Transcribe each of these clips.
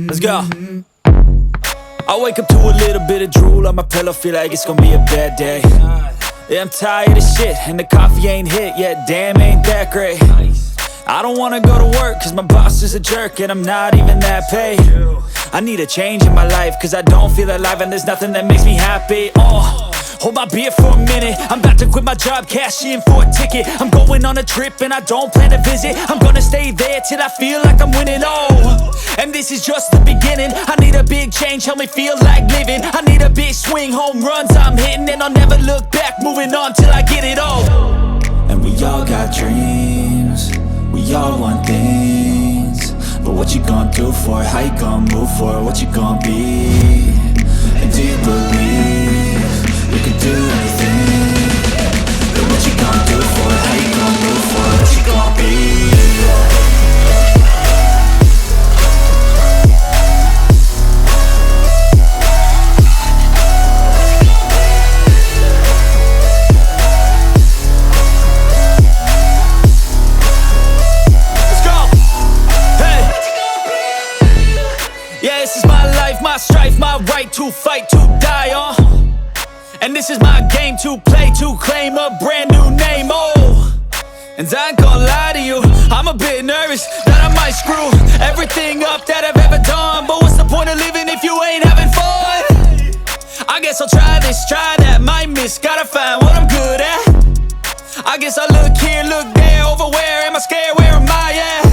Let's go. I wake up to a little bit of drool on my pillow, feel like it's gonna be a bad day. Yeah, I'm tired of shit, and the coffee ain't hit yet, damn ain't that great. I don't wanna go to work, cause my boss is a jerk, and I'm not even that paid. I need a change in my life, cause I don't feel alive, and there's nothing that makes me happy. Hold my beer for a minute, I'm about to quit my job, cash in for a ticket. I'm going on a trip and I don't plan to visit. I'm gonna stay there till I feel like I'm winning, and this is just the beginning. I need a big change, help me feel like living. I need a big swing, home runs I'm hitting, and I'll never look back, moving on till I get it all. And we all got dreams, we all want things, but what you gonna do for it? How you gonna move for it? What you gonna be? And do you believe you can do anything? But what you gonna do for it? How you gonna move for it? What you gonna be? Yeah, this is my life, my strife, my right to fight, to die on. And this is my game to play, to claim a brand new name, And I ain't gonna lie to you, I'm a bit nervous that I might screw everything up that I've ever done. But what's the point of living if you ain't having fun? I guess I'll try this, try that, might miss, gotta find what I'm good at. I guess I look here, look there, over where am I scared, where am I at?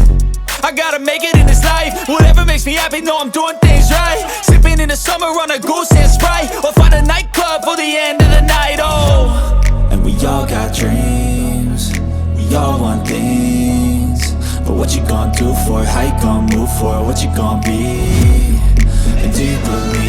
I gotta make it in this life, whatever makes me happy, know I'm doing things right. Sipping in the summer on a goose and Sprite, or find a nightclub for the end of the night, And we all got dreams, we all want things, but what you gonna do for it? How you gonna move for it? What you gonna be? And do you believe